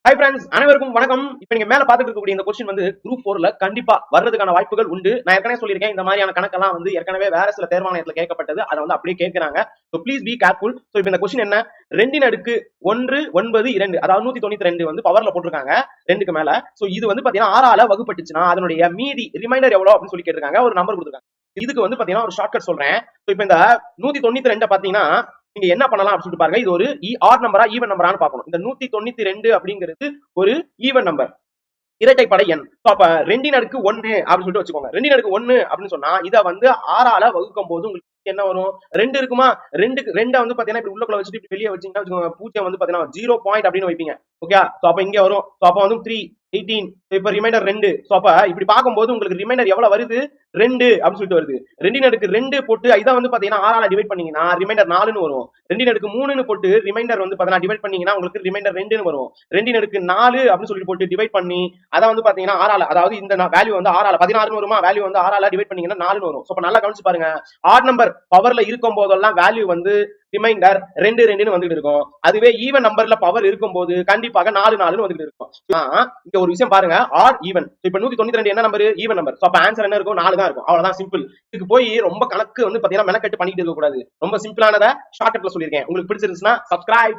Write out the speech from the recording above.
Hi friends, அனைவருக்கும் வணக்கம். இப்போ நீங்க மேல பாத்துட்டு இருக்கக்கூடிய இந்த கொஸ்டின் வந்து குரூப் 4ல கண்டிப்பா வர்றதுக்கான வாய்ப்புகள் உண்டு. நான் ஏற்கனவே சொல்லியிருக்கேன், இந்த மாதிரியான கணக்கெல்லாம் வந்து ஏற்கனவே வேற சில தேர்வாணையத்துல கேட்கப்பட்டது. அதை வந்து அப்படியே கேட்கறாங்க. So please be careful. So இப்போ இந்த கொஸ்டின் என்ன, 2 1 9 2 அதாவது 192 வந்து பவர்ல போட்டிருக்காங்க 2க்கு மேல. ஸோ இது வந்து பாத்தீங்கன்னா 6ஆல வகுப்பட்டுச்சுன்னா அதனுடைய மீதி ரிமைண்டர் எவ்வளவு அப்படின்னு சொல்லி கேட்டிருக்காங்க. ஒரு நம்பர் கொடுத்துருக்காங்க. இதுக்கு வந்து பாத்தீங்கன்னா ஒரு ஷார்ட்கட் சொல்றேன். ஸோ இப்போ இந்த 192 பாத்தீங்கன்னா நீங்க என்ன பண்ணலாம் அப்படின்னு சொல்லிட்டு பாருங்க. இது ஒரு ஆட் நம்பரா ஈவன் நம்பரான்னு பார்க்கணும். இந்த 192 அப்படிங்கிறது ஒரு ஈவன் நம்பர், இரட்டைப்படை எண். அப்ப 2 அப்படின்னு சொல்லிட்டு வச்சுக்கோங்க. 2 அப்படின்னு சொன்னா இதை வந்து 6ஆல வகுக்கும் போது உங்களுக்கு என்ன வரும்? 2 இருக்குமா? 2 வந்து பாத்தீங்கன்னா இப்படி உள்ளக்குள்ள வச்சுட்டு இப்படி வெளியே வச்சீங்கன்னா பூஜ்ஜியம் வந்து பாத்தீங்கன்னா 0 பாயிண்ட் அப்படின்னு வைப்பீங்க. ஓகே, அப்ப இங்க வரும். அப்ப வந்து 3 18, இப்ப ரிமைண்டர் 2. அப்ப இப்படி பார்க்கும்போது உங்களுக்கு ரிமைண்டர் எவ்வளவு வருது? 2 அப்படின்னு சொல்லிட்டு வருது. 2 போட்டு இதை வந்து பாத்தீங்கன்னா 6ஆல டிவைட் பண்ணீங்கன்னா ரிமைண்டர் 4ன்னு வரும். 2 போட்டு ரிமைண்டர் வந்து பாத்தீங்கன்னா டிவைட் பண்ணீங்கன்னா உங்களுக்கு ரிமைண்டர் 2ன்னு வரும். 2 அப்படின்னு சொல்லி போட்டு டிவைட் பண்ணி அதை வந்து பாத்தீங்கன்னா 6ஆல, அதாவது இந்த வேல்யூ வந்து 6ஆல 16ன்னு வருமா? வேல்யூ வந்து 6ஆல டிவைட் பண்ணீங்கன்னா 4ன்னு வரும். அப்ப நல்லா கவனிச்சு பாருங்க. ஆட் நம்பர் பவர்ல இருக்கும் போதெல்லாம் வேல்யூ வந்து ரிமைண்டர் 2 வந்துட்டு இருக்கும். அதுவே ஈவன் நம்பர்ல பவர் இருக்கும் போது கண்டிப்பாக 4 வந்துட்டு இருக்கும். இங்க ஒரு விஷயம் பாருங்க, ஆட் ஈவன். இப்ப 192 என்ன நம்பர்? Even number. அப்ப ஆன்சர் என்ன இருக்கும்? 4 தான் இருக்கும். அவ்வளவுதான், சிம்பிள். இதுக்கு போய் ரொம்ப கணக்கு வந்து பாத்தீங்கன்னா மெனக்கெட்டு பண்ணிட்டு இருக்க கூடாது. ரொம்ப சிம்பிளானதை ஷார்ட்கட்ல சொல்லியிருக்கேன். உங்களுக்கு பிடிச்சிருந்துச்சுன்னா சப்ஸ்கிரைப்.